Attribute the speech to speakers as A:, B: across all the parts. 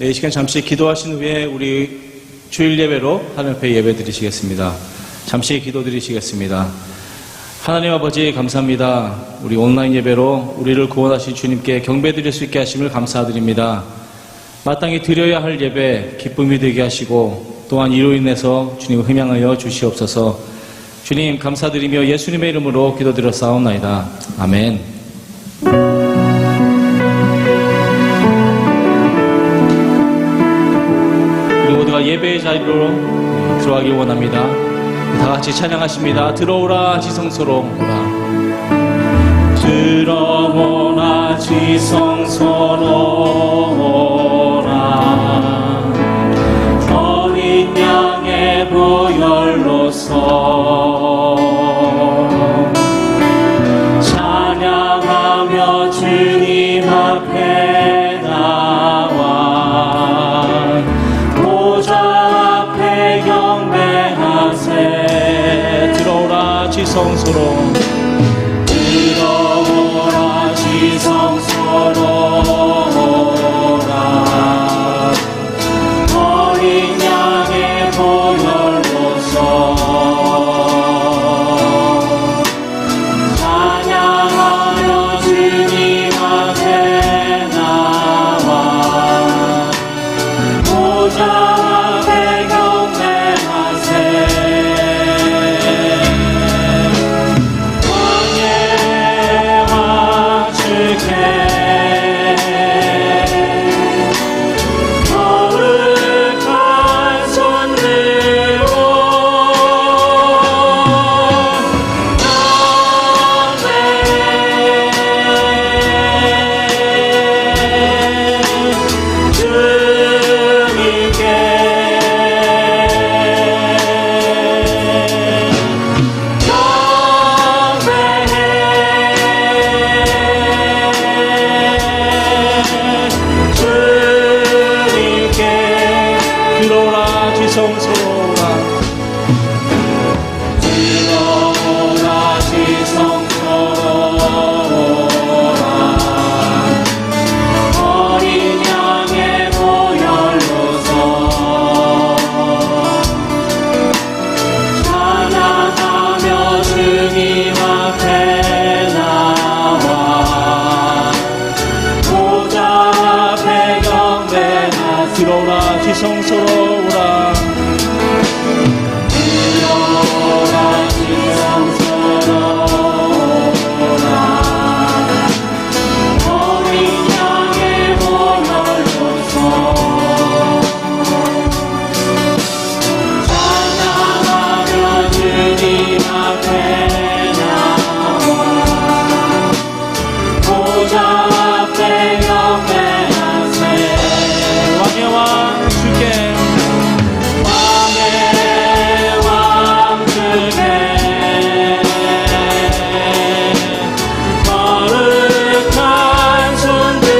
A: 이 시간 잠시 기도하신 후에 우리 주일 예배로 하늘 앞에 예배 드리시겠습니다. 잠시 기도 드리시겠습니다. 하나님 아버지 감사합니다. 우리 온라인 예배로 우리를 구원하신 주님께 경배 드릴 수 있게 하심을 감사드립니다. 마땅히 드려야 할 예배 기쁨이 되게 하시고 또한 이로 인해서 주님을 흠양하여 주시옵소서. 주님 감사드리며 예수님의 이름으로 기도드렸사옵나이다. 아멘. 우리 모두가 예배의 자리로 들어가기 원합니다. 다 같이 찬양하십니다. 들어오라 지성소로 오라. 들어오라 지성소로 오라. 어린 양의 보혈로서 찬양하며 주님 앞에 나와 보좌 앞에 경배하세. 들어오라 지성소로 들어오라 지성소로 오라. 어린 양의 보혈로서 찬양하며 주님 앞에 나와 보좌 앞에 경배하세. 왕의 왕 주께 거룩한 손 들고 들어오라 지성소로 오라. 들어오라 지성소로 오라. 어린 양의 보혈로서 찬양하며 주님 앞에 나와 보좌 앞에 경배하세. 들어오라 지성소로 오라. 들어오라 지성소로 오라. 어린 양의 보혈로서 찬양하며 주님 앞에 나와 보좌 앞에 경배하세. 왕의 왕 주께 왕의 왕 주께 거룩한 손 들고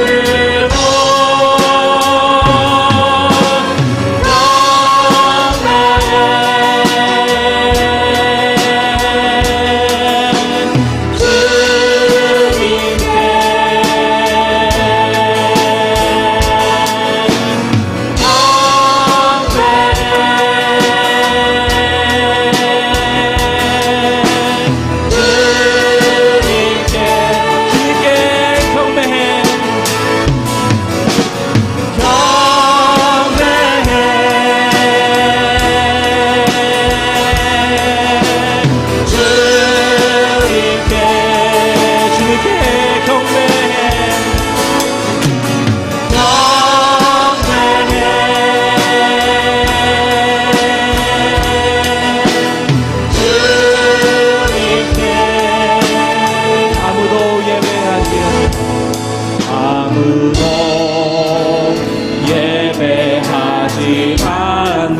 A: 예배하지 않는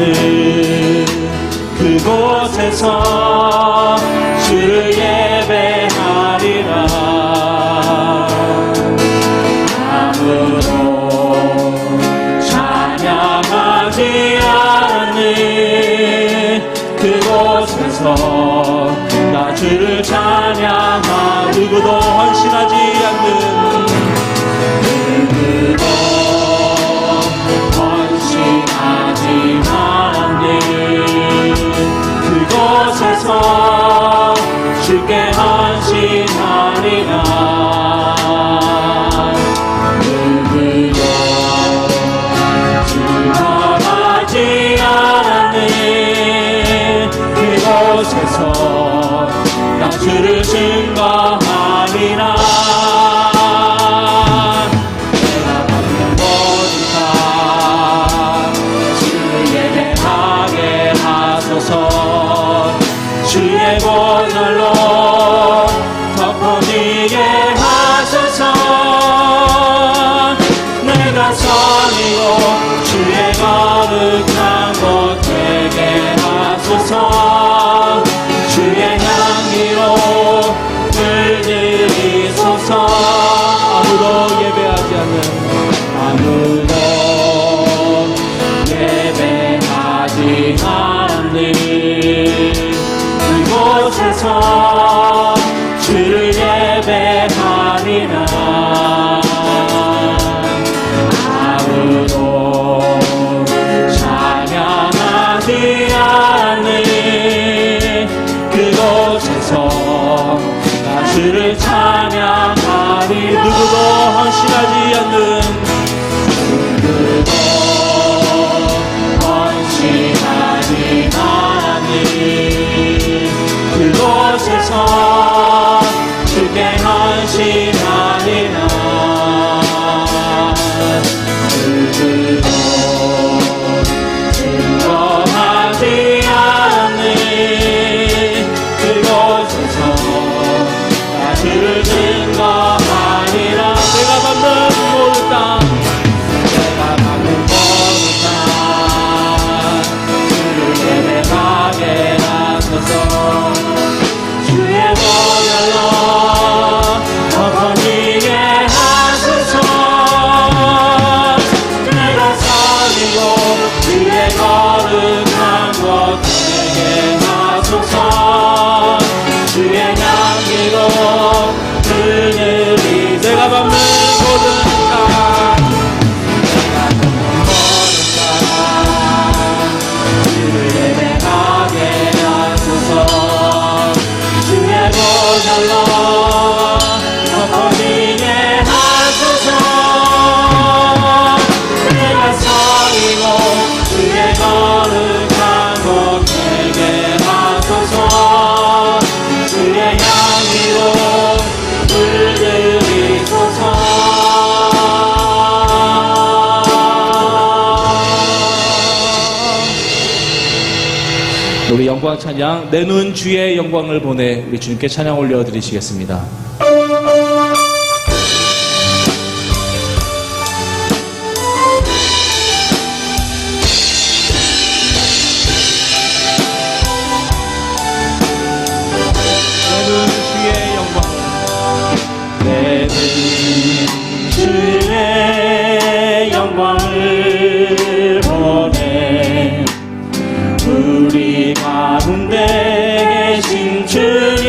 A: 그곳에서 주를 예배하리라. 아무도 찬양하지 않는 그곳에서 나 주를 찬양하. 누구도 헌신하지 않는 누구도 주께 헌신하리라. 누구도 증거하지 않았네. 그곳에서 나 주를 증거하리라. 내가 받는 모든 것 주를 예배하게 하소서. 주의 보혈로 덮어지게 하소서. 내가 선이고 주의 거룩한 곳 되게 하소서. 주의 향기로 물들이소서. 아무도 예배하지 않는 아무도 예배하지 않는 그곳에서 주를 예배하리라. 아무도 찬양하지 않는 그곳에서 나 주를 찬양하리. 누구도 헌신하지 않는 누구도 헌신하지 않는 그곳에서 주께 헌신하리라. 누구도 증거하지 않는 그곳에서 나 주를 증거하리라. 내가 받는 모든 땅 내가 받는 모든 땅 주를 예배하게 하소서. 주의 보혈로 덮어지게 하소서. 내가 선이고 주의 거룩한 곳 되게 하소서. 주의 향기로 그늘이 내가 받는 모든 땅 내가 받는 모든 땅 주를 예배하게 하소서. 주의 보혈로 덮어지게 하소서. 내가 선이고 주의 거룩한 곳 되게 하소서. 주의 향기로 물들이소서. 우리 영광 찬양 내 눈 주의 영광을 보내 우리 주님께 찬양 올려드리시겠습니다. 내 눈 주의 영광을 보내 우리 가운데 계신 주님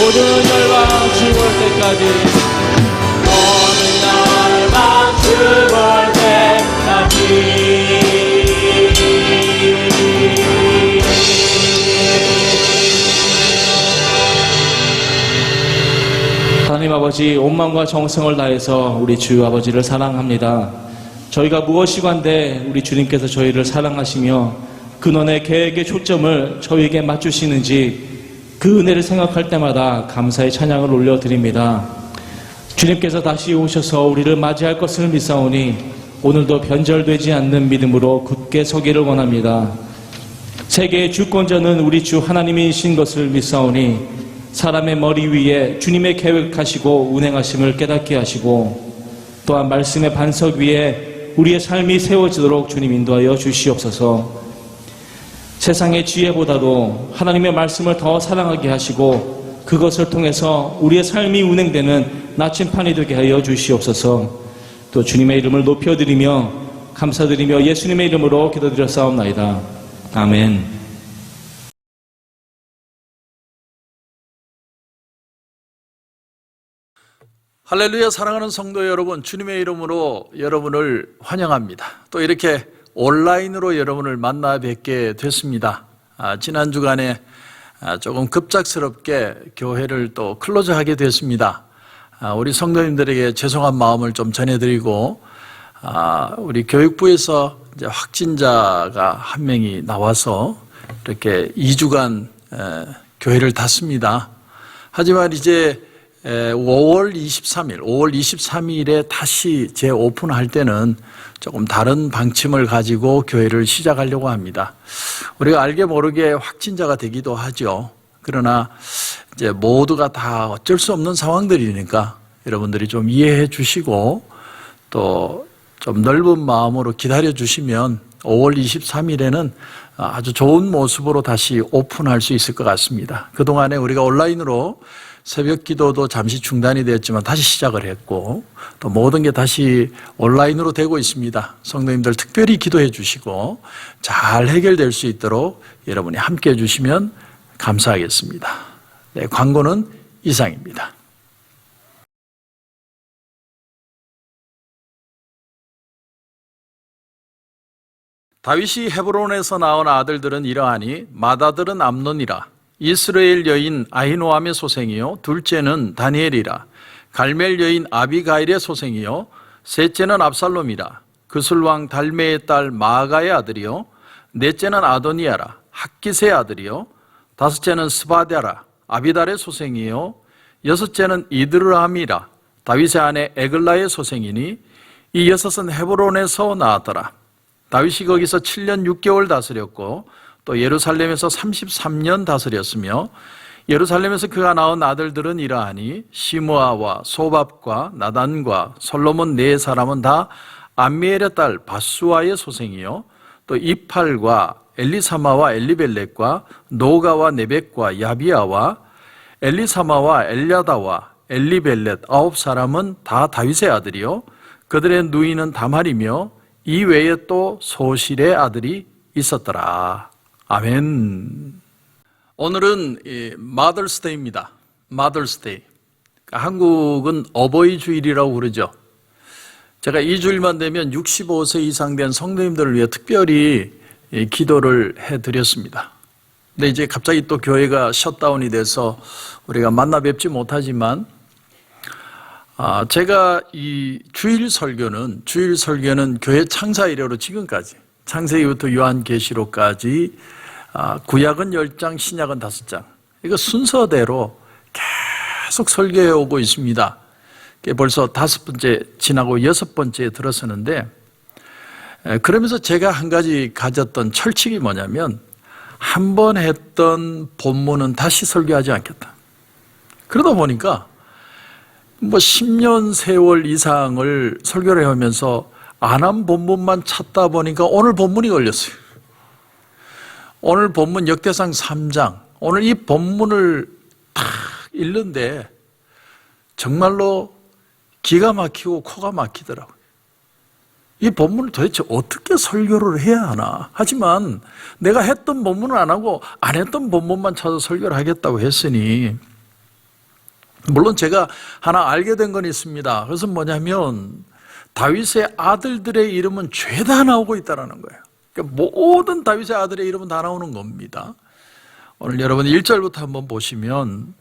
A: 모든 열방 죽을 때까지 모든 열방 죽을 때까지 하나님 아버지, 온 마음과 정성을 다해서 우리 주 아버지를 사랑합니다. 저희가 무엇이건데 우리 주님께서 저희를 사랑하시며 근원의 계획의 초점을 저희에게 맞추시는지 그 은혜를 생각할 때마다 감사의 찬양을 올려드립니다. 주님께서 다시 오셔서 우리를 맞이할 것을 믿사오니 오늘도 변절되지 않는 믿음으로 굳게 서기를 원합니다. 세계의 주권자는 우리 주 하나님이신 것을 믿사오니 사람의 머리 위에 주님의 계획하시고 운행하심을 깨닫게 하시고 또한 말씀의 반석 위에 우리의 삶이 세워지도록 주님 인도하여 주시옵소서. 세상의 지혜보다도 하나님의 말씀을 더 사랑하게 하시고 그것을 통해서 우리의 삶이 운행되는 나침판이 되게 하여 주시옵소서. 또 주님의 이름을 높여드리며 감사드리며 예수님의 이름으로 기도드렸사옵나이다. 아멘.
B: 할렐루야. 사랑하는 성도 여러분, 주님의 이름으로 여러분을 환영합니다. 또 이렇게 온라인으로 여러분을 만나 뵙게 됐습니다. 지난 주간에 조금 급작스럽게 교회를 또 클로즈하게 됐습니다. 우리 성도님들에게 죄송한 마음을 좀 전해드리고, 우리 교육부에서 이제 확진자가 한 명이 나와서 이렇게 2주간 교회를 닫습니다. 하지만 이제 5월 23일에 다시 재오픈할 때는 조금 다른 방침을 가지고 교회를 시작하려고 합니다. 우리가 알게 모르게 확진자가 되기도 하죠. 그러나 이제 모두가 다 어쩔 수 없는 상황들이니까 여러분들이 좀 이해해 주시고 또 좀 넓은 마음으로 기다려 주시면 5월 23일에는 아주 좋은 모습으로 다시 오픈할 수 있을 것 같습니다. 그동안에 우리가 온라인으로 새벽 기도도 잠시 중단이 되었지만 다시 시작을 했고 또 모든 게 다시 온라인으로 되고 있습니다. 성도님들 특별히 기도해 주시고 잘 해결될 수 있도록 여러분이 함께 해 주시면 감사하겠습니다. 네, 광고는 이상입니다. 다윗이 헤브론에서 나온 아들들은 이러하니 맏아들은 암논이라. 이스라엘 여인 아히노암의 소생이요 둘째는 다니엘이라. 갈멜 여인 아비가일의 소생이요 셋째는 압살롬이라. 그술왕 달메의 딸 마아가의 아들이요 넷째는 아도니아라. 학깃의 아들이요 다섯째는 스바랴라. 아비달의 소생이요 여섯째는 이드르함이라. 다윗의 아내 에글라의 소생이니 이 여섯은 헤브론에서 나왔더라. 다윗이 거기서 7년 6개월 다스렸고 또 예루살렘에서 33년 다스렸으며 예루살렘에서 그가 낳은 아들들은 이러하니 시므아와 소밥과 나단과 솔로몬 네 사람은 다 암미엘의 딸 바수아의 소생이요 또 이팔과 엘리사마와 엘리벨렛과 노가와 네벡과 야비아와 엘리사마와 엘야다와 엘리벨렛 9사람은 다 다윗의 아들이요 그들의 누이는 다말이며 이 외에 또 소실의 아들이 있었더라. 아멘. 오늘은 마더스데이입니다. 마더스데이. 한국은 어버이 주일이라고 그러죠. 제가 이 주일만 되면 65세 이상 된 성도님들을 위해 특별히 기도를 해드렸습니다. 근데 이제 갑자기 또 교회가 셧다운이 돼서 우리가 만나 뵙지 못하지만 제가 이 주일 설교는 교회 창사 이래로 지금까지 창세기부터 요한계시록까지 구약은 10장, 신약은 5장 이거 순서대로 계속 설교해 오고 있습니다. 벌써 5번째 지나고 6번째에 들어서는데 그러면서 제가 한 가지 가졌던 철칙이 뭐냐면 한 번 했던 본문은 다시 설교하지 않겠다. 그러다 보니까 10년 세월 이상을 설교를 하면서 안 한 본문만 찾다 보니까 오늘 본문이 걸렸어요. 오늘 본문 역대상 3장. 오늘 이 본문을 딱 읽는데 정말로 기가 막히고 코가 막히더라고요. 이 본문을 도대체 어떻게 설교를 해야 하나. 하지만 내가 했던 본문은 안 하고 안 했던 본문만 찾아 설교를 하겠다고 했으니 물론 제가 하나 알게 된 건 있습니다. 그것은 뭐냐면 다윗의 아들들의 이름은 죄다 나오고 있다는 거예요. 그러니까 모든 다윗의 아들의 이름은 다 나오는 겁니다. 오늘 여러분 1절부터 한번 보시면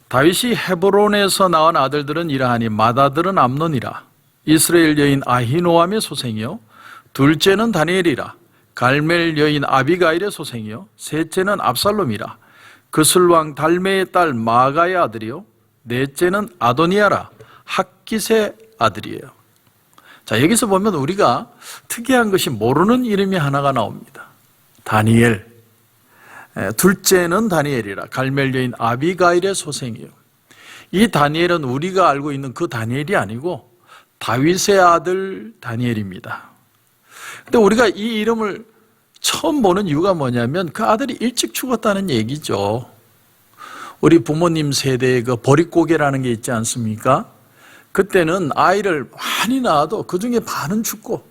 B: 다윗이 헤브론에서 낳은 아들들은 이러하니 맏아들은 암논이라 이스라엘 여인 아히노암의 소생이요 둘째는 다니엘이라 갈멜 여인 아비가일의 소생이요 셋째는 압살롬이라 그슬왕 달메의 딸 마가의 아들이요 넷째는 아도니아라 학깃의 아들이에요. 자, 여기서 보면 우리가 특이한 것이 모르는 이름이 하나가 나옵니다. 다니엘. 둘째는 다니엘이라 갈멜 여인 아비가일의 소생이요. 이 다니엘은 우리가 알고 있는 그 다니엘이 아니고 다윗의 아들 다니엘입니다. 근데 우리가 이 이름을 처음 보는 이유가 뭐냐면 그 아들이 일찍 죽었다는 얘기죠. 우리 부모님 세대에 그 보릿고개라는 게 있지 않습니까? 그때는 아이를 많이 낳아도 그 중에 반은 죽고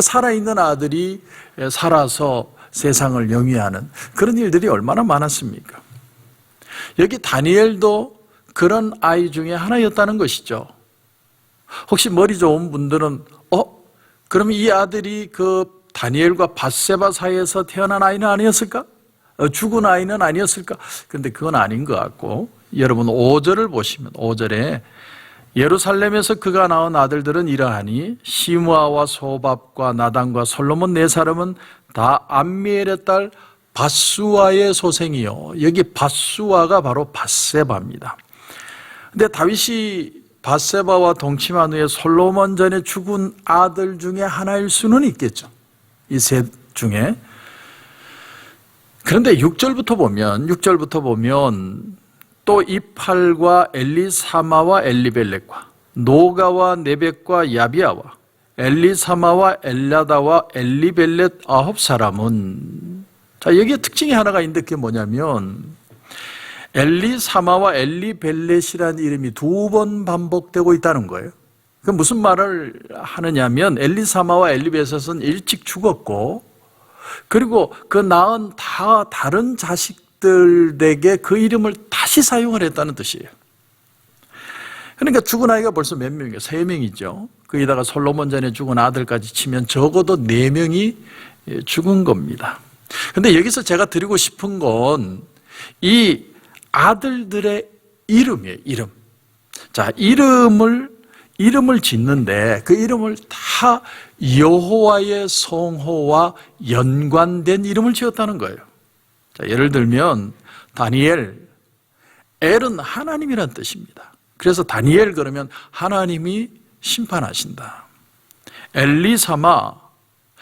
B: 살아있는 아들이 살아서 세상을 영위하는 그런 일들이 얼마나 많았습니까? 여기 다니엘도 그런 아이 중에 하나였다는 것이죠. 혹시 머리 좋은 분들은 그러면 이 아들이 그 다니엘과 밧세바 사이에서 태어난 아이는 아니었을까? 죽은 아이는 아니었을까? 그런데 그건 아닌 것 같고 여러분 5절을 보시면 5절에 예루살렘에서 그가 낳은 아들들은 이러하니 시므아와 소밥과 나단과 솔로몬 네 사람은 다 암미엘의 딸 밧수아의 소생이요. 여기 밧수아가 바로 밧세바입니다. 근데 다윗이 밧세바와 동침한 후에 솔로몬 전에 죽은 아들 중에 하나일 수는 있겠죠. 이 셋 중에. 그런데 6절부터 보면 또 이팔과 엘리사마와 엘리벨렉과 노가와 네벡과 야비아와 엘리사마와 엘라다와 엘리벨렛 9사람은 자, 여기에 특징이 하나가 있는데 그게 뭐냐면 엘리사마와 엘리벨렛이라는 이름이 2번 반복되고 있다는 거예요. 그 무슨 말을 하느냐면 엘리사마와 엘리벨렛은 일찍 죽었고 그리고 그 낳은 다른 자식들에게 그 이름을 다시 사용을 했다는 뜻이에요. 그러니까 죽은 아이가 벌써 몇 명이에요? 3명이죠. 거기다가 솔로몬 전에 죽은 아들까지 치면 적어도 4명이 죽은 겁니다. 그런데 여기서 제가 드리고 싶은 건 이 아들들의 이름이에요. 이름. 자, 이름을 짓는데 그 이름을 다 여호와의 성호와 연관된 이름을 지었다는 거예요. 자, 예를 들면 다니엘, 엘은 하나님이란 뜻입니다. 그래서 다니엘 그러면 하나님이 심판하신다. 엘리사마,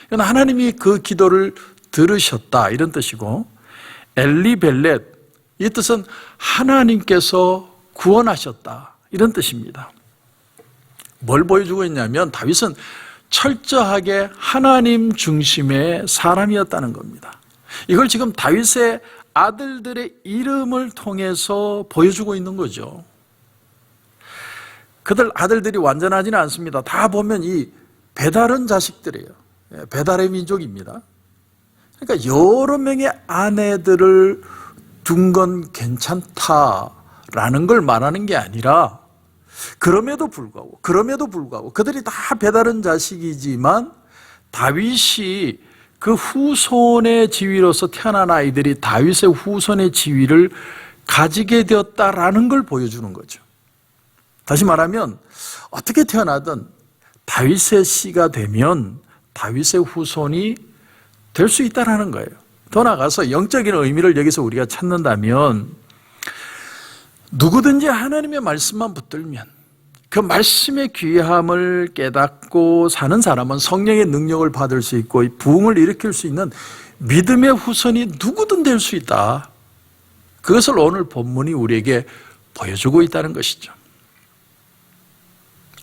B: 이건 하나님이 그 기도를 들으셨다 이런 뜻이고 엘리벨렛, 이 뜻은 하나님께서 구원하셨다 이런 뜻입니다. 뭘 보여주고 있냐면 다윗은 철저하게 하나님 중심의 사람이었다는 겁니다. 이걸 지금 다윗의 아들들의 이름을 통해서 보여주고 있는 거죠. 그들 아들들이 완전하지는 않습니다. 다 보면 이 배다른 자식들이에요. 배달의 민족입니다. 그러니까 여러 명의 아내들을 둔 건 괜찮다라는 걸 말하는 게 아니라 그럼에도 불구하고 그들이 다 배다른 자식이지만 다윗이 그 후손의 지위로서 태어난 아이들이 다윗의 후손의 지위를 가지게 되었다라는 걸 보여주는 거죠. 다시 말하면 어떻게 태어나든 다윗의 씨가 되면 다윗의 후손이 될 수 있다는 거예요. 더 나아가서 영적인 의미를 여기서 우리가 찾는다면 누구든지 하나님의 말씀만 붙들면 그 말씀의 귀함을 깨닫고 사는 사람은 성령의 능력을 받을 수 있고 부흥을 일으킬 수 있는 믿음의 후손이 누구든 될 수 있다. 그것을 오늘 본문이 우리에게 보여주고 있다는 것이죠.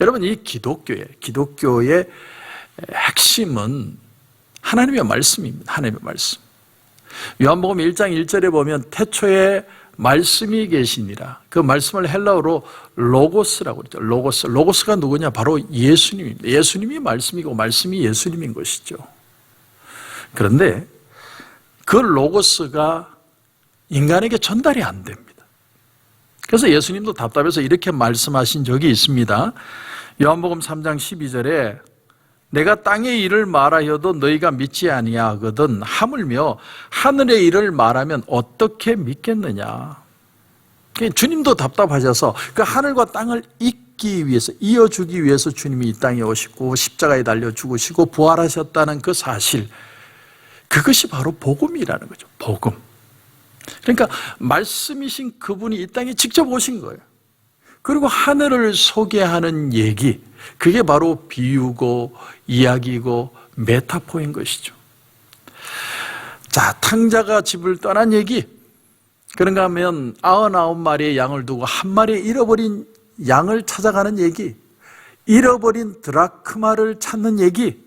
B: 여러분, 이 기독교의 핵심은 하나님의 말씀입니다. 하나님의 말씀. 요한복음 1장 1절에 보면 태초에 말씀이 계시니라. 그 말씀을 헬라어로 로고스라고 그러죠. 로고스가 누구냐? 바로 예수님입니다. 예수님이 말씀이고 말씀이 예수님인 것이죠. 그런데 그 로고스가 인간에게 전달이 안 됩니다. 그래서 예수님도 답답해서 이렇게 말씀하신 적이 있습니다. 요한복음 3장 12절에 내가 땅의 일을 말하여도 너희가 믿지 아니하거든 하물며 하늘의 일을 말하면 어떻게 믿겠느냐. 주님도 답답하셔서 그 하늘과 땅을 잇기 위해서, 이어주기 위해서 주님이 이 땅에 오시고 십자가에 달려 죽으시고 부활하셨다는 그 사실, 그것이 바로 복음이라는 거죠. 복음. 그러니까 말씀이신 그분이 이 땅에 직접 오신 거예요. 그리고 하늘을 소개하는 얘기, 그게 바로 비유고 이야기고 메타포인 것이죠. 자, 탕자가 집을 떠난 얘기. 그런가 하면 99마리의 양을 두고 한 마리의 잃어버린 양을 찾아가는 얘기, 잃어버린 드라크마를 찾는 얘기,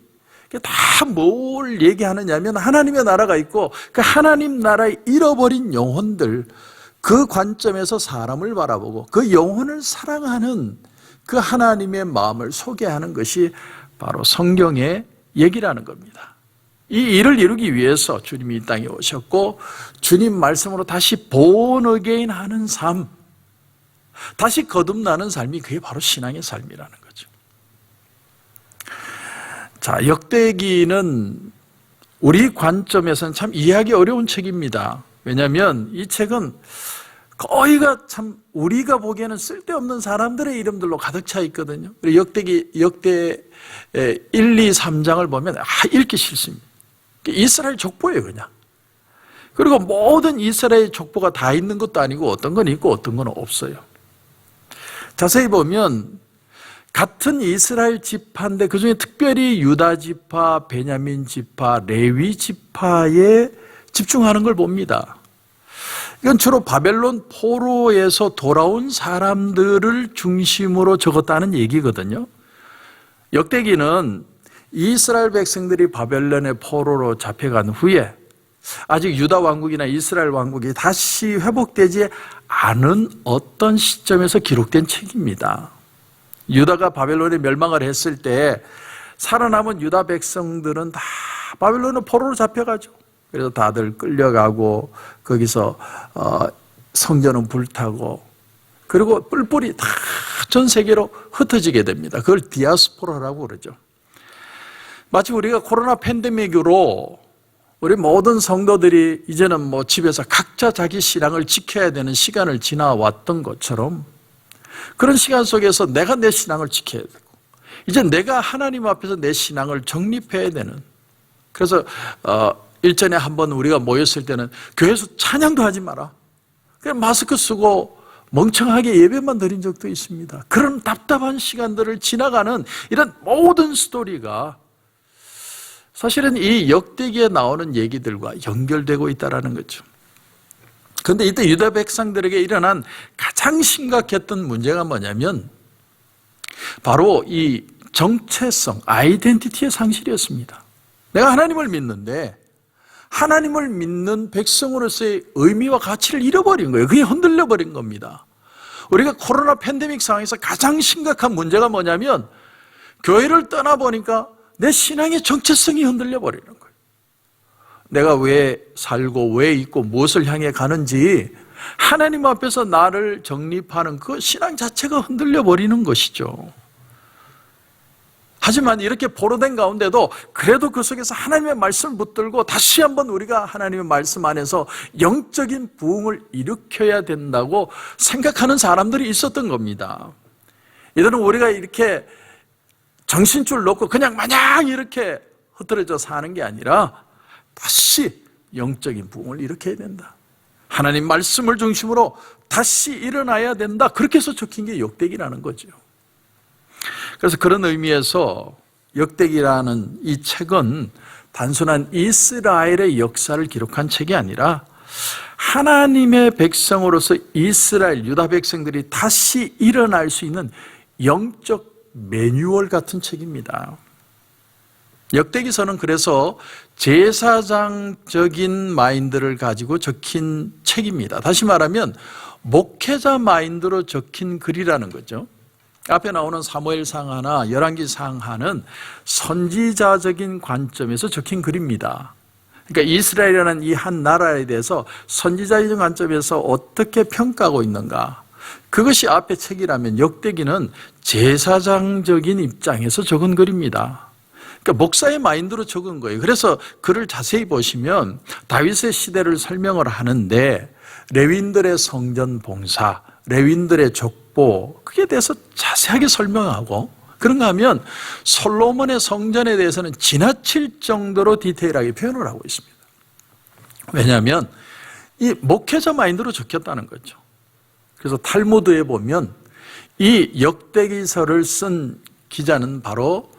B: 다 뭘 얘기하느냐면 하나님의 나라가 있고 그 하나님 나라의 잃어버린 영혼들, 그 관점에서 사람을 바라보고 그 영혼을 사랑하는 그 하나님의 마음을 소개하는 것이 바로 성경의 얘기라는 겁니다. 이 일을 이루기 위해서 주님이 이 땅에 오셨고 주님 말씀으로 다시 born again 하는 삶, 다시 거듭나는 삶이 그게 바로 신앙의 삶이라는 거죠. 자, 역대기는 우리 관점에서는 참 이해하기 어려운 책입니다. 왜냐하면 이 책은 거의가 참 우리가 보기에는 쓸데없는 사람들의 이름들로 가득 차 있거든요. 역대 1, 2, 3장을 보면 읽기 싫습니다. 이스라엘 족보예요, 그냥. 그리고 모든 이스라엘 족보가 다 있는 것도 아니고 어떤 건 있고 어떤 건 없어요. 자세히 보면 같은 이스라엘 지파인데 그중에 특별히 유다 지파, 베냐민 지파, 레위 지파에 집중하는 걸 봅니다. 이건 주로 바벨론 포로에서 돌아온 사람들을 중심으로 적었다는 얘기거든요. 역대기는 이스라엘 백성들이 바벨론의 포로로 잡혀간 후에 아직 유다 왕국이나 이스라엘 왕국이 다시 회복되지 않은 어떤 시점에서 기록된 책입니다. 유다가 바벨론에 멸망을 했을 때 살아남은 유다 백성들은 다 바벨론의 포로로 잡혀가죠. 그래서 다들 끌려가고 거기서 성전은 불타고 그리고 뿔뿔이 다 전 세계로 흩어지게 됩니다. 그걸 디아스포라라고 그러죠. 마치 우리가 코로나 팬데믹으로 우리 모든 성도들이 이제는 뭐 집에서 각자 자기 신앙을 지켜야 되는 시간을 지나왔던 것처럼 그런 시간 속에서 내가 내 신앙을 지켜야 되고 이제 내가 하나님 앞에서 내 신앙을 정립해야 되는, 그래서 일전에 한번 우리가 모였을 때는 교회에서 찬양도 하지 마라, 그냥 마스크 쓰고 멍청하게 예배만 드린 적도 있습니다. 그런 답답한 시간들을 지나가는 이런 모든 스토리가 사실은 이 역대기에 나오는 얘기들과 연결되고 있다는 거죠. 그런데 이때 유다 백성들에게 일어난 가장 심각했던 문제가 뭐냐면 바로 이 정체성, 아이덴티티의 상실이었습니다. 내가 하나님을 믿는데 하나님을 믿는 백성으로서의 의미와 가치를 잃어버린 거예요. 그게 흔들려버린 겁니다. 우리가 코로나 팬데믹 상황에서 가장 심각한 문제가 뭐냐면 교회를 떠나보니까 내 신앙의 정체성이 흔들려버리는 거예요. 내가 왜 살고 왜 있고 무엇을 향해 가는지 하나님 앞에서 나를 정립하는 그 신앙 자체가 흔들려버리는 것이죠. 하지만 이렇게 포로된 가운데도 그래도 그 속에서 하나님의 말씀을 붙들고 다시 한번 우리가 하나님의 말씀 안에서 영적인 부흥을 일으켜야 된다고 생각하는 사람들이 있었던 겁니다. 이들은 우리가 이렇게 정신줄 놓고 그냥 마냥 이렇게 흐트러져 사는 게 아니라 다시 영적인 부흥을 일으켜야 된다. 하나님 말씀을 중심으로 다시 일어나야 된다. 그렇게 해서 적힌 게 역대기라는 거죠. 그래서 그런 의미에서 역대기라는 이 책은 단순한 이스라엘의 역사를 기록한 책이 아니라 하나님의 백성으로서 이스라엘, 유다 백성들이 다시 일어날 수 있는 영적 매뉴얼 같은 책입니다. 역대기서는 그래서 제사장적인 마인드를 가지고 적힌 책입니다. 다시 말하면 목회자 마인드로 적힌 글이라는 거죠. 앞에 나오는 사무엘상하나 열왕기상하는 선지자적인 관점에서 적힌 글입니다. 그러니까 이스라엘이라는 이 한 나라에 대해서 선지자적인 관점에서 어떻게 평가하고 있는가, 그것이 앞에 책이라면 역대기는 제사장적인 입장에서 적은 글입니다. 그러니까 목사의 마인드로 적은 거예요. 그래서 글을 자세히 보시면 다윗의 시대를 설명을 하는데 레위인들의 성전 봉사, 레위인들의 족보, 그에 대해서 자세하게 설명하고, 그런가 하면 솔로몬의 성전에 대해서는 지나칠 정도로 디테일하게 표현을 하고 있습니다. 왜냐하면 이 목회자 마인드로 적혔다는 거죠. 그래서 탈무드에 보면 이 역대기서를 쓴 기자는 바로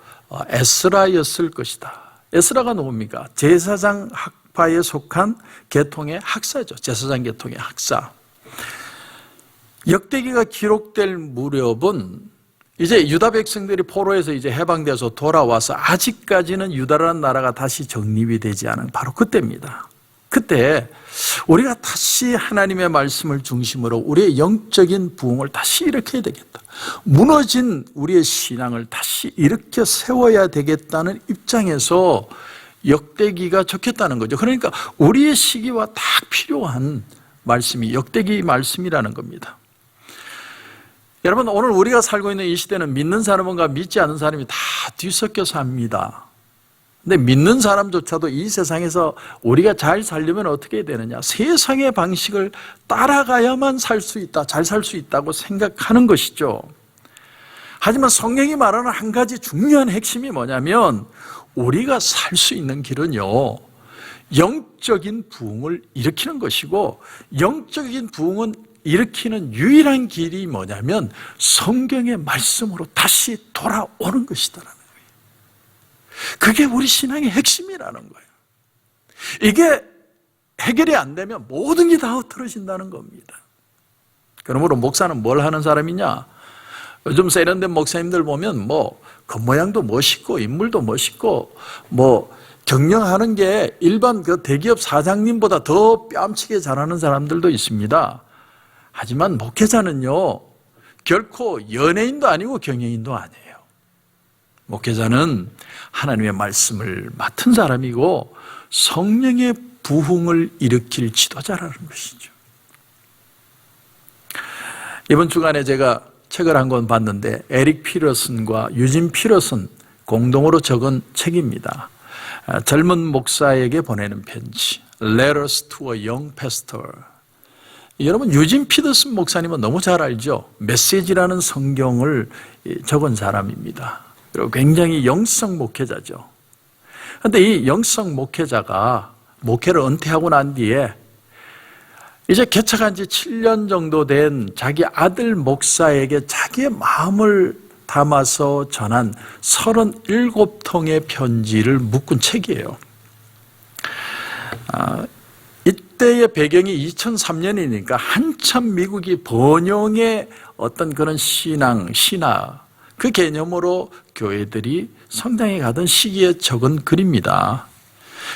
B: 에스라였을 것이다. 에스라가 누굽니까? 제사장 학파에 속한 계통의 학사죠. 제사장 계통의 학사. 역대기가 기록될 무렵은 이제 유다 백성들이 포로에서 이제 해방돼서 돌아와서 아직까지는 유다라는 나라가 다시 정립이 되지 않은 바로 그때입니다. 그때 우리가 다시 하나님의 말씀을 중심으로 우리의 영적인 부흥을 다시 일으켜야 되겠다. 무너진 우리의 신앙을 다시 일으켜 세워야 되겠다는 입장에서 역대기가 적혔다는 거죠. 그러니까 우리의 시기와 딱 필요한 말씀이 역대기 말씀이라는 겁니다. 여러분, 오늘 우리가 살고 있는 이 시대는 믿는 사람과 믿지 않는 사람이 다 뒤섞여 삽니다. 근데 믿는 사람조차도 이 세상에서 우리가 잘 살려면 어떻게 해야 되느냐? 세상의 방식을 따라가야만 살 수 있다, 잘 살 수 있다고 생각하는 것이죠. 하지만 성경이 말하는 한 가지 중요한 핵심이 뭐냐면 우리가 살 수 있는 길은요, 영적인 부흥을 일으키는 것이고, 영적인 부흥은 일으키는 유일한 길이 뭐냐면 성경의 말씀으로 다시 돌아오는 것이다라는 거예요. 그게 우리 신앙의 핵심이라는 거예요. 이게 해결이 안 되면 모든 게 다 흐트러진다는 겁니다. 그러므로 목사는 뭘 하는 사람이냐? 요즘 세련된 목사님들 보면 뭐 겉모양도 멋있고 인물도 멋있고 뭐 경영하는 게 일반 그 대기업 사장님보다 더 뺨치게 잘하는 사람들도 있습니다. 하지만 목회자는요, 결코 연예인도 아니고 경영인도 아니에요. 목회자는 하나님의 말씀을 맡은 사람이고 성령의 부흥을 일으킬 지도자라는 것이죠. 이번 주간에 제가 책을 한 권 봤는데 에릭 피러슨과 유진 피러슨 공동으로 적은 책입니다. 젊은 목사에게 보내는 편지, Letters to a Young Pastor. 여러분, 유진 피더슨 목사님은 너무 잘 알죠? 메시지라는 성경을 적은 사람입니다. 그리고 굉장히 영성 목회자죠. 그런데 이 영성 목회자가 목회를 은퇴하고 난 뒤에 이제 개척한 지 7년 정도 된 자기 아들 목사에게 자기의 마음을 담아서 전한 37통의 편지를 묶은 책이에요. 이때의 배경이 2003년이니까 한참 미국이 번영의 어떤 그런 신화, 그 개념으로 교회들이 성당에 가던 시기에 적은 글입니다.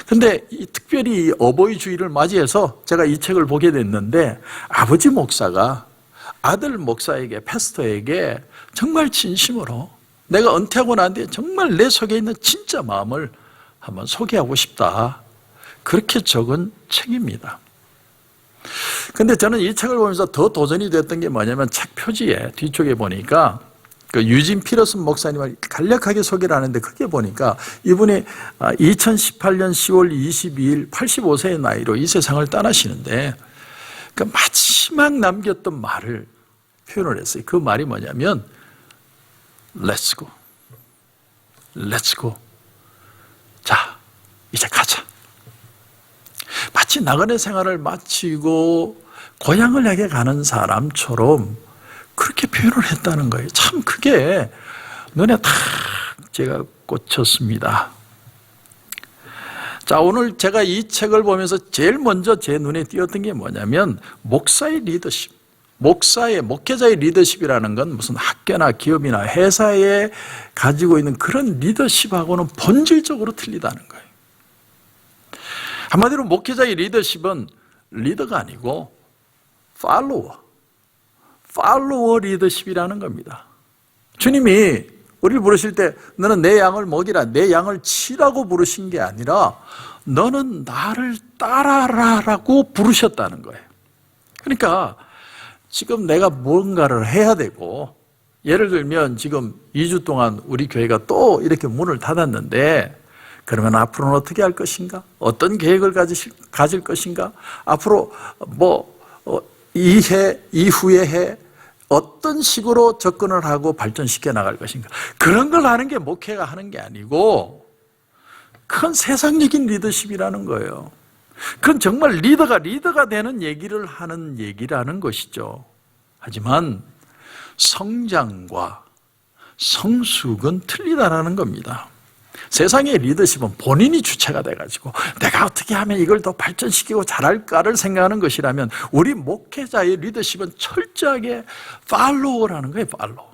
B: 그런데 특별히 어버이 주일을 맞이해서 제가 이 책을 보게 됐는데 아버지 목사가 아들 목사에게, 패스터에게 정말 진심으로 내가 은퇴하고 난 뒤에 정말 내 속에 있는 진짜 마음을 한번 소개하고 싶다, 그렇게 적은 책입니다. 근데 저는 이 책을 보면서 더 도전이 됐던 게 뭐냐면 책 표지에 뒤쪽에 보니까 그 유진 피러슨 목사님을 간략하게 소개를 하는데 그게 보니까 이분이 2018년 10월 22일 85세의 나이로 이 세상을 떠나시는데 그 마지막 남겼던 말을 표현을 했어요. 그 말이 뭐냐면 Let's go. Let's go. 자, 이제 가자. 마치 나그네 생활을 마치고 고향을 향해 가는 사람처럼 그렇게 표현을 했다는 거예요. 참 그게 눈에 탁 제가 꽂혔습니다. 자, 오늘 제가 이 책을 보면서 제일 먼저 제 눈에 띄었던 게 뭐냐면 목사의 리더십. 목회자의 리더십이라는 건 무슨 학교나 기업이나 회사에 가지고 있는 그런 리더십하고는 본질적으로 틀리다는 거예요. 한마디로 목회자의 리더십은 리더가 아니고 팔로워 리더십이라는 겁니다. 주님이 우리를 부르실 때 너는 내 양을 먹이라, 내 양을 치라고 부르신 게 아니라 너는 나를 따라라라고 부르셨다는 거예요. 그러니까 지금 내가 뭔가를 해야 되고, 예를 들면 지금 2주 동안 우리 교회가 또 이렇게 문을 닫았는데, 그러면 앞으로는 어떻게 할 것인가? 어떤 계획을 가질 것인가? 앞으로 이후의 해, 어떤 식으로 접근을 하고 발전시켜 나갈 것인가? 그런 걸 하는 게 목회가 하는 게 아니고, 그건 세상적인 리더십이라는 거예요. 그건 정말 리더가 되는 얘기를 하는 얘기라는 것이죠. 하지만 성장과 성숙은 틀리다라는 겁니다. 세상의 리더십은 본인이 주체가 돼가지고 내가 어떻게 하면 이걸 더 발전시키고 잘할까를 생각하는 것이라면, 우리 목회자의 리더십은 철저하게 팔로우라는 거예요. 팔로우.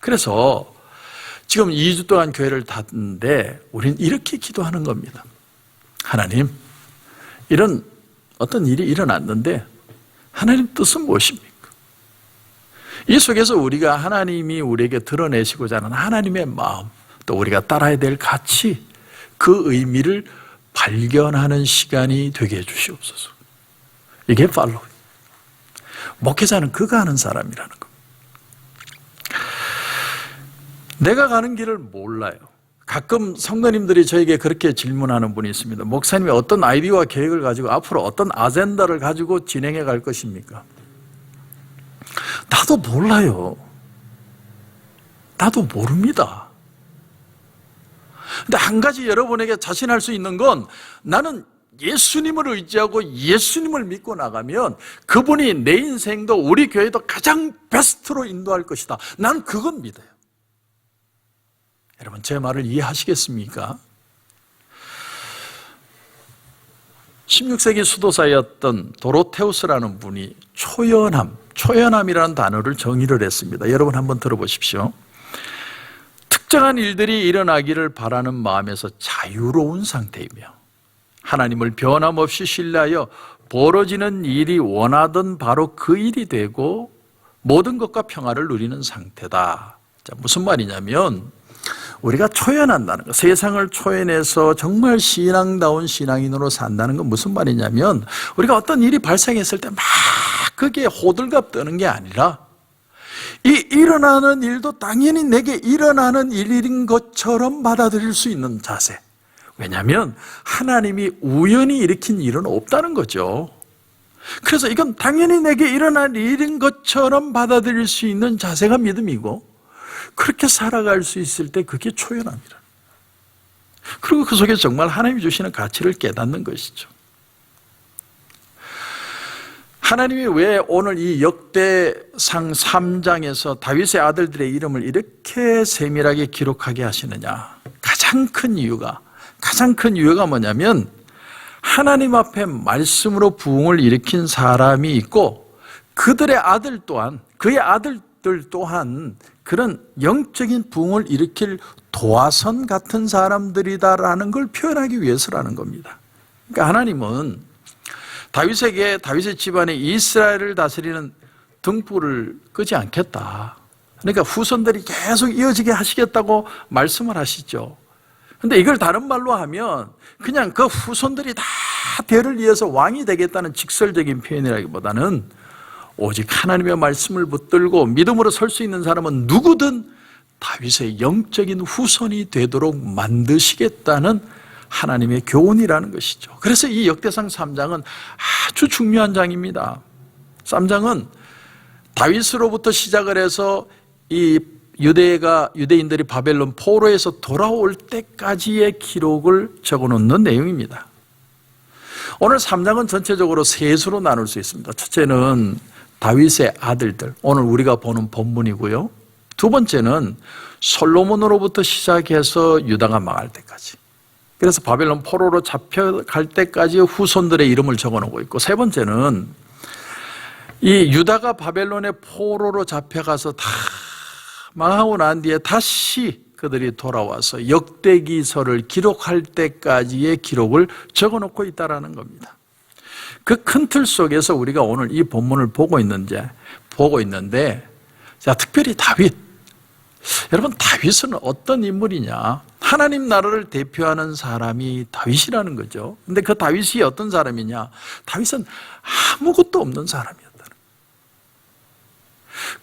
B: 그래서 지금 2주 동안 교회를 닫는데 우리는 이렇게 기도하는 겁니다. 하나님, 이런 어떤 일이 일어났는데 하나님 뜻은 무엇입니까? 이 속에서 우리가 하나님이 우리에게 드러내시고자 하는 하나님의 마음, 또 우리가 따라야 될 가치, 그 의미를 발견하는 시간이 되게 해주시옵소서. 이게 팔로우. 목회자는 그가 하는 사람이라는 겁니다. 내가 가는 길을 몰라요. 가끔 성도님들이 저에게 그렇게 질문하는 분이 있습니다. 목사님이 어떤 아이디어와 계획을 가지고 앞으로 어떤 아젠다를 가지고 진행해 갈 것입니까? 나도 몰라요. 나도 모릅니다. 근데 한 가지 여러분에게 자신할 수 있는 건, 나는 예수님을 의지하고 예수님을 믿고 나가면 그분이 내 인생도 우리 교회도 가장 베스트로 인도할 것이다. 난 그건 믿어요. 여러분, 제 말을 이해하시겠습니까? 16세기 수도사였던 도로테우스라는 분이 초연함이라는 단어를 정의를 했습니다. 여러분 한번 들어보십시오. 특정한 일들이 일어나기를 바라는 마음에서 자유로운 상태이며 하나님을 변함없이 신뢰하여 벌어지는 일이 원하던 바로 그 일이 되고 모든 것과 평화를 누리는 상태다. 자, 무슨 말이냐면, 우리가 초연한다는 것, 세상을 초연해서 정말 신앙다운 신앙인으로 산다는 건 무슨 말이냐면, 우리가 어떤 일이 발생했을 때 막 그게 호들갑 떠는 게 아니라, 이 일어나는 일도 당연히 내게 일어나는 일인 것처럼 받아들일 수 있는 자세. 왜냐하면 하나님이 우연히 일으킨 일은 없다는 거죠. 그래서 이건 당연히 내게 일어날 일인 것처럼 받아들일 수 있는 자세가 믿음이고, 그렇게 살아갈 수 있을 때 그게 초연함이라. 그리고 그 속에 정말 하나님이 주시는 가치를 깨닫는 것이죠. 하나님이 왜 오늘 이 역대상 3장에서 다윗의 아들들의 이름을 이렇게 세밀하게 기록하게 하시느냐? 가장 큰 이유가 뭐냐면, 하나님 앞에 말씀으로 부흥을 일으킨 사람이 있고, 그들의 아들 또한, 그의 아들들 또한 그런 영적인 부흥을 일으킬 도화선 같은 사람들이다라는 걸 표현하기 위해서라는 겁니다. 그러니까 하나님은 다윗의 집안에 이스라엘을 다스리는 등불을 끄지 않겠다. 그러니까 후손들이 계속 이어지게 하시겠다고 말씀을 하시죠. 근데 이걸 다른 말로 하면 그냥 그 후손들이 다 대를 이어서 왕이 되겠다는 직설적인 표현이라기보다는, 오직 하나님의 말씀을 붙들고 믿음으로 설 수 있는 사람은 누구든 다윗의 영적인 후손이 되도록 만드시겠다는 하나님의 교훈이라는 것이죠. 그래서 이 역대상 3장은 아주 중요한 장입니다. 3장은 다윗으로부터 시작을 해서 이 유대인들이 바벨론 포로에서 돌아올 때까지의 기록을 적어놓는 내용입니다. 오늘 3장은 전체적으로 세 수로 나눌 수 있습니다. 첫째는 다윗의 아들들, 오늘 우리가 보는 본문이고요. 두 번째는 솔로몬으로부터 시작해서 유다가 망할 때까지, 그래서 바벨론 포로로 잡혀갈 때까지의 후손들의 이름을 적어놓고 있고, 세 번째는 이 유다가 바벨론의 포로로 잡혀가서 다 망하고 난 뒤에 다시 그들이 돌아와서 역대기서를 기록할 때까지의 기록을 적어놓고 있다는 겁니다. 그 큰 틀 속에서 우리가 오늘 이 본문을 보고 있는데, 자, 특별히 다윗. 여러분, 다윗은 어떤 인물이냐? 하나님 나라를 대표하는 사람이 다윗이라는 거죠. 근데 그 다윗이 어떤 사람이냐? 다윗은 아무것도 없는 사람이었다.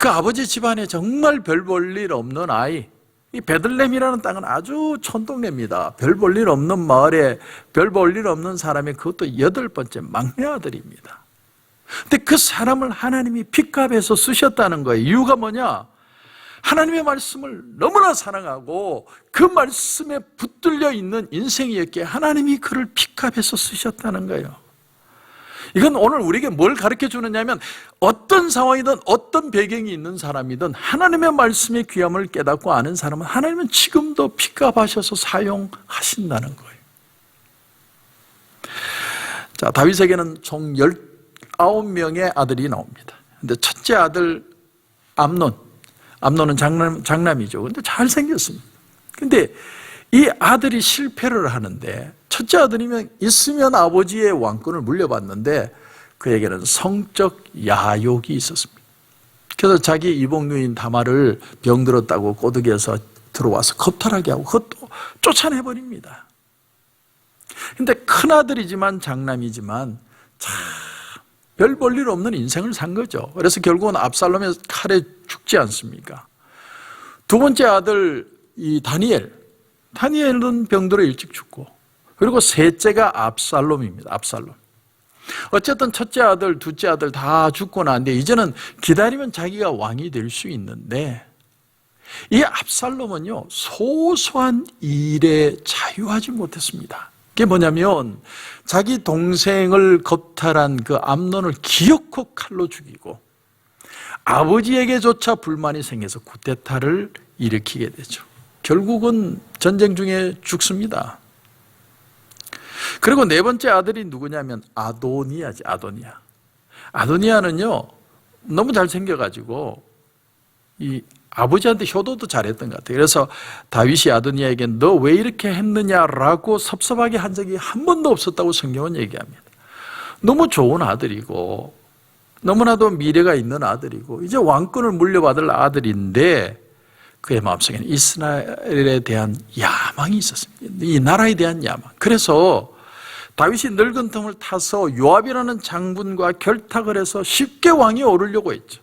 B: 그 아버지 집안에 정말 별 볼 일 없는 아이, 이 베들레헴이라는 땅은 아주 촌동네입니다. 별 볼 일 없는 마을에 별 볼 일 없는 사람이 그것도 8번째 막내 아들입니다. 근데 그 사람을 하나님이 핏값해서 쓰셨다는 거예요. 이유가 뭐냐? 하나님의 말씀을 너무나 사랑하고 그 말씀에 붙들려 있는 인생이었기에 하나님이 그를 핏값해서 쓰셨다는 거예요. 이건 오늘 우리에게 뭘 가르쳐 주느냐면 어떤 상황이든 어떤 배경이 있는 사람이든 하나님의 말씀의 귀함을 깨닫고 아는 사람은 하나님은 지금도 핏값하셔서 사용하신다는 거예요. 자, 다윗에게는 총 19명의 아들이 나옵니다. 근데 첫째 아들 암논은 장남이죠. 근데 잘생겼습니다. 근데 이 아들이 실패를 하는데 첫째 아들이면 있으면 아버지의 왕권을 물려받는데 그에게는 성적 야욕이 있었습니다. 그래서 자기 이복누인 다말을 병들었다고 꼬드겨서 들어와서 겁탈하게 하고 그것도 쫓아내버립니다. 근데 큰아들이지만 장남이지만 참 별 볼 일 없는 인생을 산 거죠. 그래서 결국은 압살롬의 칼에 죽지 않습니까? 두 번째 아들 이 다니엘은 병들어 일찍 죽고, 그리고 셋째가 압살롬입니다. 압살롬. 어쨌든 첫째 아들, 둘째 아들 다 죽고 나는데 이제는 기다리면 자기가 왕이 될 수 있는데 이 압살롬은요 소소한 일에 자유하지 못했습니다. 그게 뭐냐면 자기 동생을 겁탈한 그 암논을 기어코 칼로 죽이고 아버지에게조차 불만이 생겨서 쿠데타를 일으키게 되죠. 결국은 전쟁 중에 죽습니다. 그리고 네 번째 아들이 누구냐면 아도니아지. 아도니아는요 너무 잘생겨가지고 이 아버지한테 효도도 잘했던 것 같아요. 그래서 다윗이 아도니아에게 너 왜 이렇게 했느냐라고 섭섭하게 한 적이 한 번도 없었다고 성경은 얘기합니다. 너무 좋은 아들이고 너무나도 미래가 있는 아들이고 이제 왕권을 물려받을 아들인데 그의 마음속에는 이스라엘에 대한 야망이 있었습니다. 이 나라에 대한 야망. 그래서 다윗이 늙은 틈을 타서 요압이라는 장군과 결탁을 해서 쉽게 왕위에 오르려고 했죠.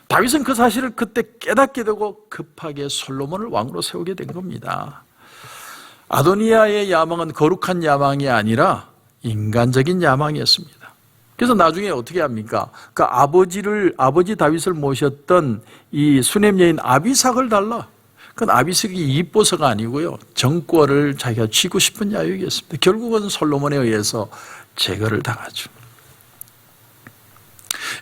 B: 다윗은 그 사실을 그때 깨닫게 되고 급하게 솔로몬을 왕으로 세우게 된 겁니다. 아도니아의 야망은 거룩한 야망이 아니라 인간적인 야망이었습니다. 그래서 나중에 어떻게 합니까? 그 아버지 다윗을 모셨던 이 수냄 여인 아비삭을 달라. 그건 아비삭이 이뻐서가 아니고요. 정권을 자기가 쥐고 싶은 야욕이었습니다. 결국은 솔로몬에 의해서 제거를 당하죠.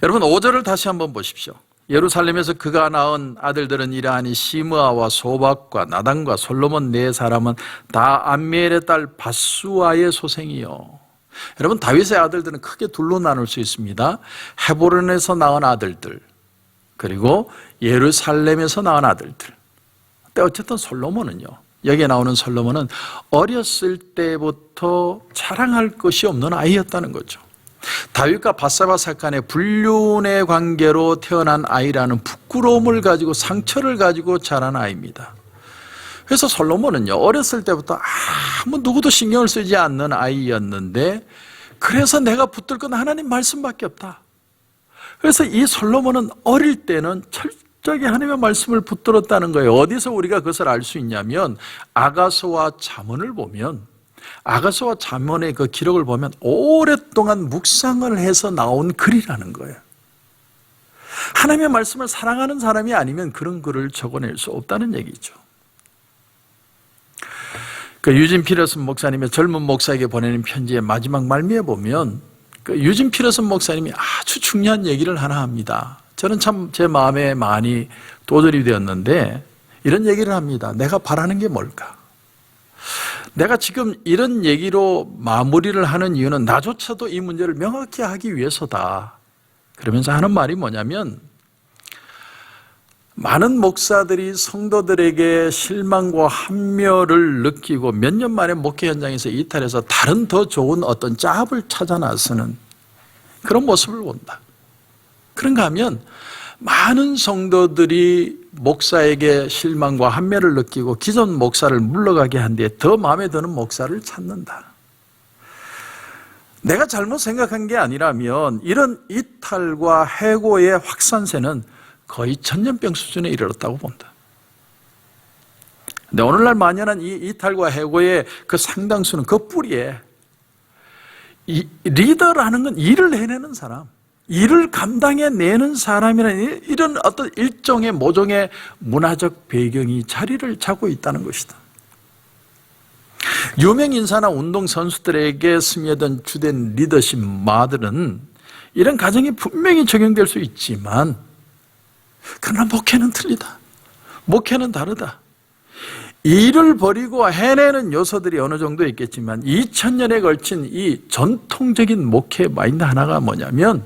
B: 여러분 5절을 다시 한번 보십시오. 예루살렘에서 그가 낳은 아들들은 이러하니 시므아와 소박과 나단과 솔로몬 네 사람은 다 암미엘의 딸 바수아의 소생이요. 여러분 다윗의 아들들은 크게 둘로 나눌 수 있습니다. 헤브론에서 낳은 아들들 그리고 예루살렘에서 낳은 아들들. 근데 어쨌든 솔로몬은요, 여기에 나오는 솔로몬은 어렸을 때부터 자랑할 것이 없는 아이였다는 거죠. 다윗과 밧세바 사건의 불륜의 관계로 태어난 아이라는 부끄러움을 가지고 상처를 가지고 자란 아이입니다. 그래서 솔로몬은요 어렸을 때부터 아무 누구도 신경을 쓰지 않는 아이였는데 그래서 내가 붙들 건 하나님 말씀밖에 없다. 그래서 이 솔로몬은 어릴 때는 철저하게 하나님의 말씀을 붙들었다는 거예요. 어디서 우리가 그것을 알 수 있냐면 아가서와 잠언을 보면 아가서와 잠언의 그 기록을 보면 오랫동안 묵상을 해서 나온 글이라는 거예요. 하나님의 말씀을 사랑하는 사람이 아니면 그런 글을 적어낼 수 없다는 얘기죠. 그 유진 피러슨 목사님의 젊은 목사에게 보내는 편지의 마지막 말미에 보면 그 유진 피러슨 목사님이 아주 중요한 얘기를 하나 합니다. 저는 참 제 마음에 많이 도전이 되었는데 이런 얘기를 합니다. 내가 바라는 게 뭘까? 내가 지금 이런 얘기로 마무리를 하는 이유는 나조차도 이 문제를 명확히 하기 위해서다. 그러면서 하는 말이 뭐냐면 많은 목사들이 성도들에게 실망과 함멸을 느끼고 몇 년 만에 목회 현장에서 이탈해서 다른 더 좋은 어떤 잡을 찾아 나서는 그런 모습을 본다. 그런가 하면 많은 성도들이 목사에게 실망과 함멸을 느끼고 기존 목사를 물러가게 한 뒤에 더 마음에 드는 목사를 찾는다. 내가 잘못 생각한 게 아니라면 이런 이탈과 해고의 확산세는 거의 전염병 수준에 이르렀다고 본다. 근데 오늘날 만연한 이 이탈과 해고의 그 상당수는 그 뿌리에 이 리더라는 건 일을 해내는 사람, 일을 감당해내는 사람이라는 이런 어떤 일종의 모종의 문화적 배경이 자리를 잡고 있다는 것이다. 유명 인사나 운동 선수들에게 스며든 주된 리더십 마들은 이런 가정이 분명히 적용될 수 있지만, 그러나 목회는 틀리다. 목회는 다르다. 일을 벌이고 해내는 요소들이 어느 정도 있겠지만 2000년에 걸친 이 전통적인 목회 마인드 하나가 뭐냐면,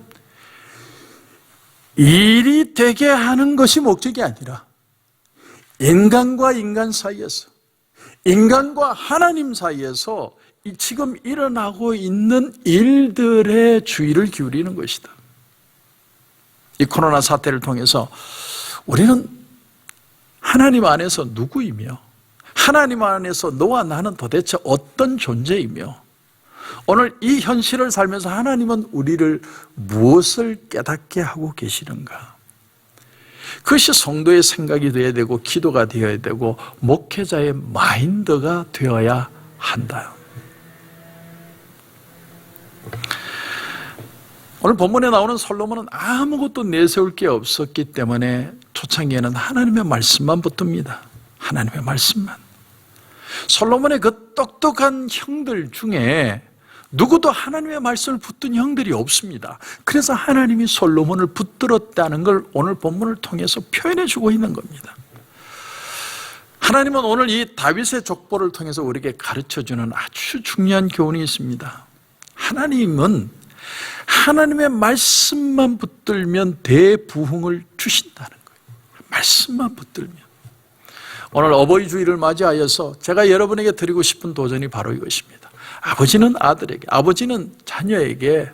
B: 일이 되게 하는 것이 목적이 아니라 인간과 인간 사이에서, 인간과 하나님 사이에서 지금 일어나고 있는 일들의 주의를 기울이는 것이다. 이 코로나 사태를 통해서 우리는 하나님 안에서 누구이며, 하나님 안에서 너와 나는 도대체 어떤 존재이며, 오늘 이 현실을 살면서 하나님은 우리를 무엇을 깨닫게 하고 계시는가? 그것이 성도의 생각이 되어야 되고, 기도가 되어야 되고, 목회자의 마인드가 되어야 한다. 오늘 본문에 나오는 솔로몬은 아무것도 내세울 게 없었기 때문에 초창기에는 하나님의 말씀만 붙듭니다. 하나님의 말씀만. 솔로몬의 그 똑똑한 형들 중에 누구도 하나님의 말씀을 붙든 형들이 없습니다. 그래서 하나님이 솔로몬을 붙들었다는 걸 오늘 본문을 통해서 표현해 주고 있는 겁니다. 하나님은 오늘 이 다윗의 족보를 통해서 우리에게 가르쳐주는 아주 중요한 교훈이 있습니다. 하나님은 하나님의 말씀만 붙들면 대부흥을 주신다는 거예요. 말씀만 붙들면. 오늘 어버이 주일을 맞이하여서 제가 여러분에게 드리고 싶은 도전이 바로 이것입니다. 아버지는 아들에게, 아버지는 자녀에게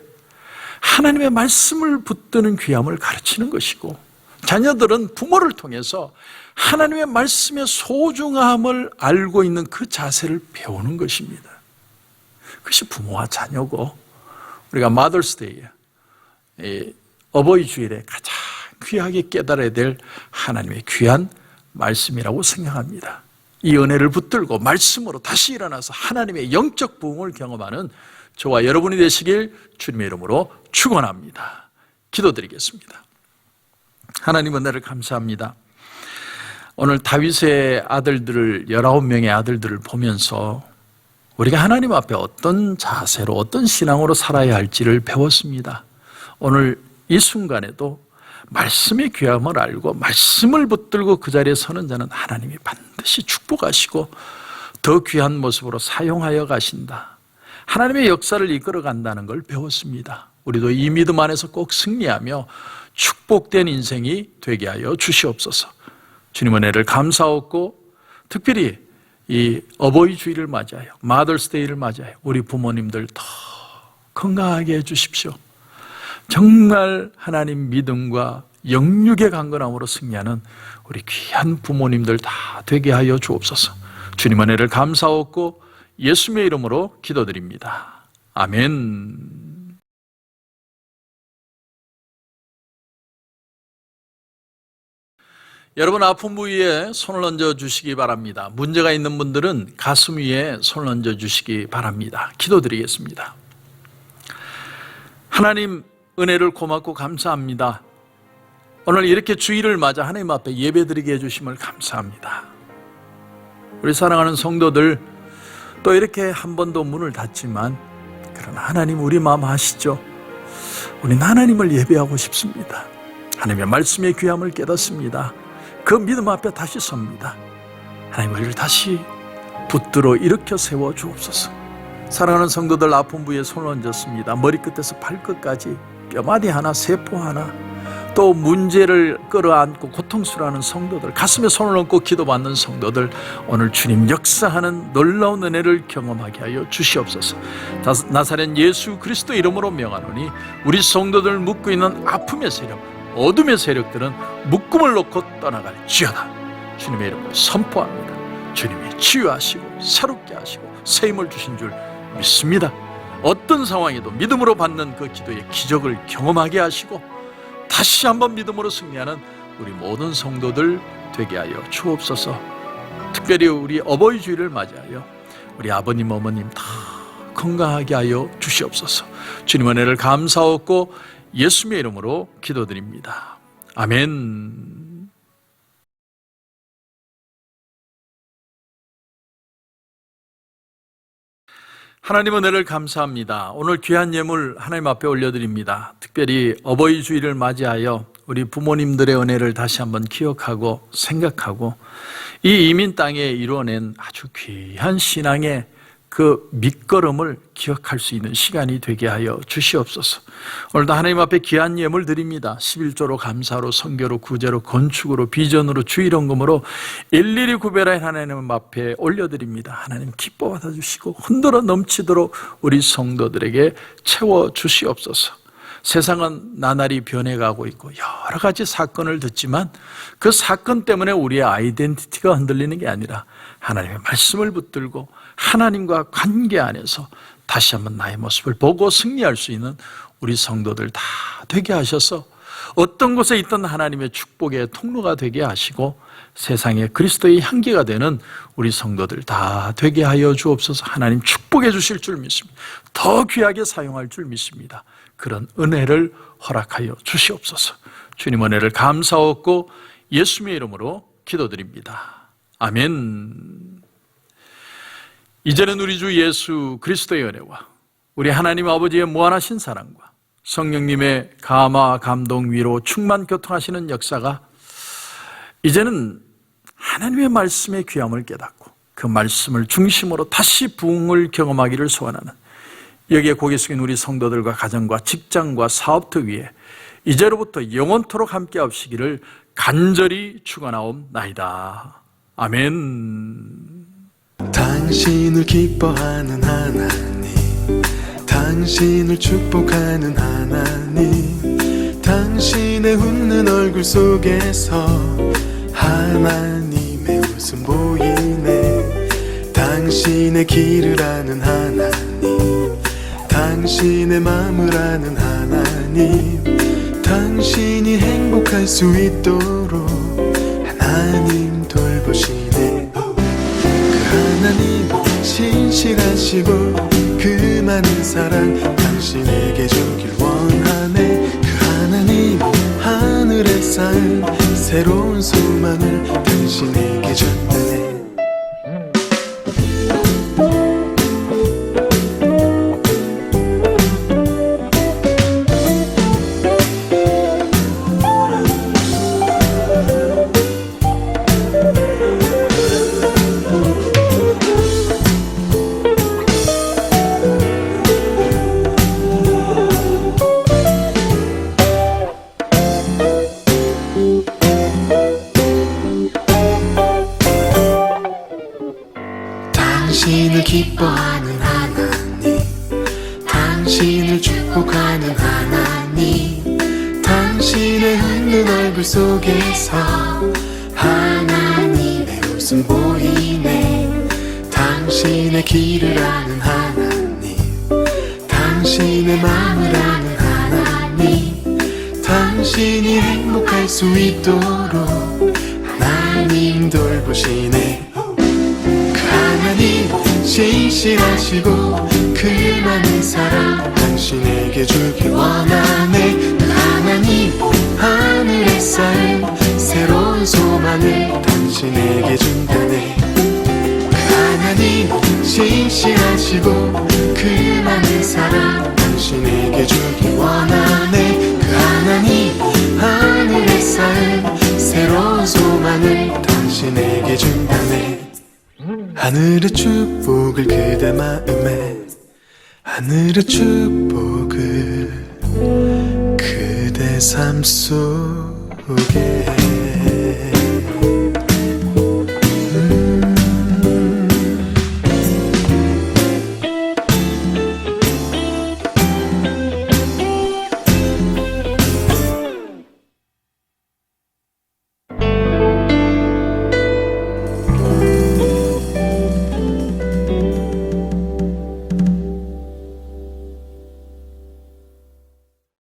B: 하나님의 말씀을 붙드는 귀함을 가르치는 것이고, 자녀들은 부모를 통해서 하나님의 말씀의 소중함을 알고 있는 그 자세를 배우는 것입니다. 그것이 부모와 자녀고, 우리가 마더스데이에, 어버이 주일에 가장 귀하게 깨달아야 될 하나님의 귀한 말씀이라고 생각합니다. 이 은혜를 붙들고 말씀으로 다시 일어나서 하나님의 영적 부흥을 경험하는 저와 여러분이 되시길 주님의 이름으로 축원합니다. 기도드리겠습니다. 하나님 은혜를 감사합니다. 오늘 다윗의 아들들을, 19명의 아들들을 보면서 우리가 하나님 앞에 어떤 자세로, 어떤 신앙으로 살아야 할지를 배웠습니다. 오늘 이 순간에도 말씀의 귀함을 알고 말씀을 붙들고 그 자리에 서는 자는 하나님이 반드시 축복하시고 더 귀한 모습으로 사용하여 가신다. 하나님의 역사를 이끌어 간다는 걸 배웠습니다. 우리도 이 믿음 안에서 꼭 승리하며 축복된 인생이 되게 하여 주시옵소서. 주님 은혜를 감사하고, 특별히 이 어버이 주일을 맞이하여, 마더스데이를 맞이하여 우리 부모님들 더 건강하게 해주십시오. 정말 하나님 믿음과 영육의 강건함으로 승리하는 우리 귀한 부모님들 다 되게 하여 주옵소서. 주님 은혜를 감사하고 예수님의 이름으로 기도드립니다. 아멘. 여러분, 아픈 부위에 손을 얹어 주시기 바랍니다. 문제가 있는 분들은 가슴 위에 손을 얹어 주시기 바랍니다. 기도드리겠습니다. 하나님, 은혜를 고맙고 감사합니다. 오늘 이렇게 주일을 맞아 하나님 앞에 예배드리게 해주심을 감사합니다. 우리 사랑하는 성도들, 또 이렇게 한 번도 문을 닫지만, 그러나 하나님 우리 마음 아시죠? 우리는 하나님을 예배하고 싶습니다. 하나님의 말씀의 귀함을 깨닫습니다. 그 믿음 앞에 다시 섭니다. 하나님, 우리를 다시 붙들어 일으켜 세워 주옵소서. 사랑하는 성도들, 아픈 부위에 손을 얹었습니다. 머리끝에서 발끝까지 뼈마디 하나, 세포 하나, 또 문제를 끌어안고 고통스러워하는 성도들, 가슴에 손을 얹고 기도받는 성도들, 오늘 주님 역사하는 놀라운 은혜를 경험하게 하여 주시옵소서. 나사렛 예수 그리스도 이름으로 명하노니 우리 성도들 묶고 있는 아픔의 세력, 어둠의 세력들은 묶음을 놓고 떠나갈지어다. 주님의 이름으로 선포합니다. 주님이 치유하시고 새롭게 하시고 새 힘을 주신 줄 믿습니다. 어떤 상황에도 믿음으로 받는 그 기도의 기적을 경험하게 하시고 다시 한번 믿음으로 승리하는 우리 모든 성도들 되게 하여 주옵소서. 특별히 우리 어버이 주일을 맞이하여 우리 아버님 어머님 다 건강하게 하여 주시옵소서. 주님 은혜를 감사하고 예수님의 이름으로 기도드립니다. 아멘. 하나님 은혜를 감사합니다. 오늘 귀한 예물 하나님 앞에 올려드립니다. 특별히 어버이 주일을 맞이하여 우리 부모님들의 은혜를 다시 한번 기억하고 생각하고 이 이민 땅에 이루어낸 아주 귀한 신앙의 그 밑거름을 기억할 수 있는 시간이 되게 하여 주시옵소서. 오늘도 하나님 앞에 귀한 예물 드립니다. 11조로 감사로 선교로 구제로 건축으로 비전으로 주일원금으로 일일이 구별한 하나님 앞에 올려드립니다. 하나님 기뻐 받아주시고 흔들어 넘치도록 우리 성도들에게 채워주시옵소서. 세상은 나날이 변해가고 있고 여러 가지 사건을 듣지만 그 사건 때문에 우리의 아이덴티티가 흔들리는 게 아니라 하나님의 말씀을 붙들고 하나님과 관계 안에서 다시 한번 나의 모습을 보고 승리할 수 있는 우리 성도들 다 되게 하셔서 어떤 곳에 있던 하나님의 축복의 통로가 되게 하시고 세상에 그리스도의 향기가 되는 우리 성도들 다 되게 하여 주옵소서. 하나님 축복해 주실 줄 믿습니다. 더 귀하게 사용할 줄 믿습니다. 그런 은혜를 허락하여 주시옵소서. 주님 은혜를 감사하고 예수님의 이름으로 기도드립니다. 아멘. 이제는 우리 주 예수 그리스도의 은혜와 우리 하나님 아버지의 무한하신 사랑과 성령님의 감화, 감동, 위로, 충만, 교통하시는 역사가 이제는 하나님의 말씀의 귀함을 깨닫고 그 말씀을 중심으로 다시 부흥을 경험하기를 소원하는 여기에 고개 숙인 우리 성도들과 가정과 직장과 사업터 위에 이제로부터 영원토록 함께 하시기를 간절히 축원하옵나이다. 아멘.
C: 당신을 기뻐하는 하나님, 당신을 축복하는 하나님, 당신의 웃는 얼굴 속에서 하나님의 웃음 보이네. 당신의 길을 아는 하나님, 당신의 마음을 아는 하나님, 당신이 행복할 수 있도록 하나님 돌보시네. 하나님 신실하시고 그 많은 사랑 당신에게 주길 원하네. 그 하나님 하늘에 쌓은 새로운 소망을 당신에게 준다네. 당신을 기뻐하는 하나님, 당신을 축복하는 하나님, 당신의 웃는 얼굴 속에서 하나님의 웃음 보이네. 당신의 길을 아는 하나님, 당신의 마음을 아는 하나님, 당신이 행복할 수 있도록 하나님 돌보시네. 하나님 신실하시고 그 많은 사랑 당신에게 주길 원하네. 그 하나님 하늘에 쌓인 새로운 소망을 당신에게 준다네. 그 하나님 신실하시고 그 많은 사랑 당신에게 주길 원하네. 그 하나님 하늘에 쌓인 새로운 소망을 당신에게 준다네. 하늘의 축복을 그대 마음에, 하늘의 축복을 그대 삶 속에